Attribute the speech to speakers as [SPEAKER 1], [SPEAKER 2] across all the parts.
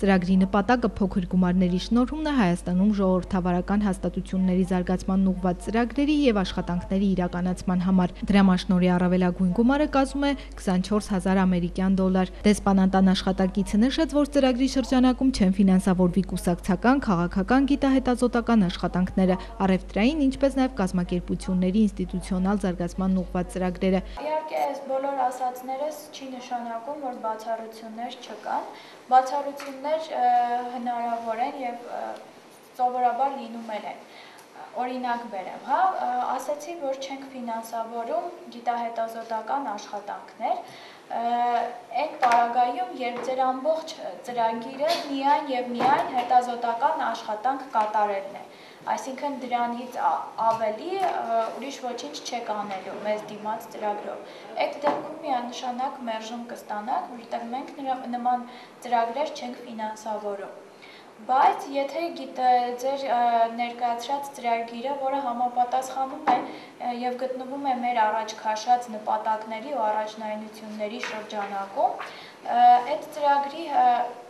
[SPEAKER 1] Ծրագրի նպատակը փոքր գումարների շնորհումն է Հայաստանում ժողովրդավարական հաստատությունների զարգացման ուղղված ծրագրերի եւ աշխատանքների իրականացման համար։ Դրամաշնորհի առավելագույն գումարը կազմում է 24,000 ամերիկյան դոլար։ Դեսպանատան աշխատակիցը նշեց, որ ծրագրի շրջանակում չեն ֆինանսավորվի կուսակցական, քաղաքական, գիտահետազոտական աշխատանքները, առևտրային, ինչպես նաեւ կազմակերպությունների ինստիտուցիոնալ զարգացման ուղղված ծրագրերը։
[SPEAKER 2] Իհարկե, այս բոլոր ասածներս չի նշանակում, որ բացառություններ չկան։ Բացառություններ հնարավոր են եւ սովորաբար լինում են։ Օրինակ բերեմ, ասացի, որ չենք ֆինանսավորում գիտահետազոտական աշխատանքներ, այն պարագայում, երբ ձեր ամբողջ ծրագիրը միայն եւ միայն հետազոտական աշխատանք կատարելն է։ Այսինքն դրանից ավելի ուրիշ ոչինչ չեք անելու մեզ դիմաց ծրագրով։ Այդ դեպքում միանշանակ մերժում կստանաք, որտեղ մենք նման ծրագրեր չենք ֆինանսավորում։ Բայց եթե ձեր ներկայացրած ծրագիրը, որը համապատասխանում է եւ գտնվում է մեր առաջ քաշած նպատակների ու առաջնայնությունների շրջանակում, այդ ծրագրի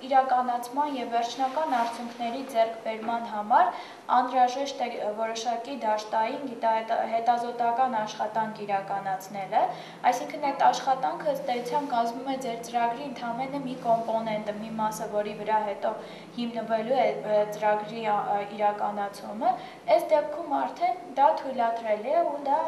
[SPEAKER 2] իրականացման եւ վերջնական արդյունքների ձեռքբերման համար անհրաժեշտ է որոշակի դաշտային հետազոտական աշխատանք իրականացնելը, այսինքն այդ աշխատանքը ըստ էության կազմում է ձեր ծրագրի ընդամենը մի կոմպոնենտը, մի մասը, որի վրա հետո հիմնվելու է ծրագրի իրականացումը, այս դեպքում արդեն դա թույլատրելի է ու դա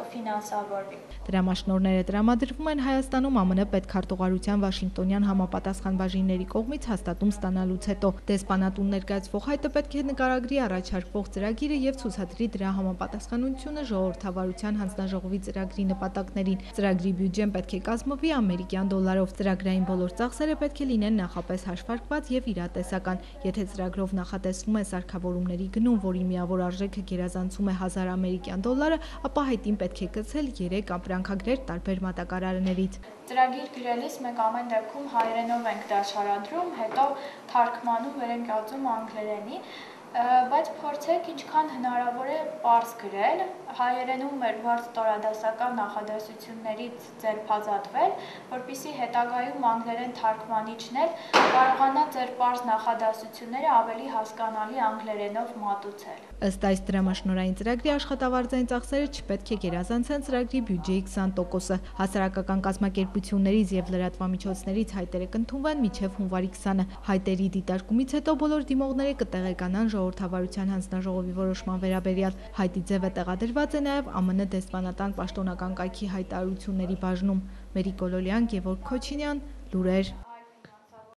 [SPEAKER 2] կֆինանսավորվի։
[SPEAKER 1] Դրամաշնորհները տրամադրվում են Հայաստանում ԱՄՆ պետքարտուղարության Վաշինգտոնյան համապատասխան բաժինների կողմից հաստատում ստանալուց հետո։ Դեսպանատուն ներկայացվող հայտը պետք է նկարագրի առաջարկվող ծրագիրը եւ ցուցադրի դրա համապատասխանությունը ժողովրդավարության հանձնաժողովի ծրագրի նպատակներին։ Ծրագրի բյուջեն պետք է կազմվի ամերիկյան դոլարով։ Ծրագրային բոլոր ծախսերը պետք է լինեն նախապես հաշվարկված եւ իրատեսական։ Եթե ծրագրով նախատեսվում է սարքավորումների գնում, որի միավոր արժեքը գերազանցում է 1000 ամերիկյան դոլարը, ապա հայտին պետք է գցել 3 ապրանքագրեր տարբեր մատակարարներից։
[SPEAKER 2] Ծրագիր գրելիս մենք ամեն դեպքում հայերենով ենք դա շարադրում, հետո թարգմանում վերընկածում անգլերենի, բայց փորձեք ինչքան հնարավոր է պարզ գրել, հայերենում մեր վարձ տորադասական նախադասություններից ձերբազատվել, որպեսզի հետագայում անգլերեն թարգմանիչն էլ կարողանա ձեր պարզ նախադասությունները ավելի հասկանալի անգլերենով մատուցել։
[SPEAKER 1] Ըստ այս դրամաշնորհային ծրագրի աշխատավարձային ծախսերը չպետք է գերազանցեն ծրագրի բյուջեի 20%-ը։ Հասարակական կազմակերպություններից եւ լրատվամիջոցներից հայտերը կընդունվեն մինչեւ հունվարի 20-ը։ Հայտերի դիտարկումից հետո բոլոր դիմողները կտեղեկանան ժողովրդավարության հանձնաժողովի որոշման վերաբերյալ։ Հայտի ձևը տեղադրված է նաեւ ԱՄՆ դեսպանատան պաշտոնական կայքի հայտարարությունների բաժնում։ Մերի Գոլոլյան, Գևորգ Քոչինյան, լուրեր։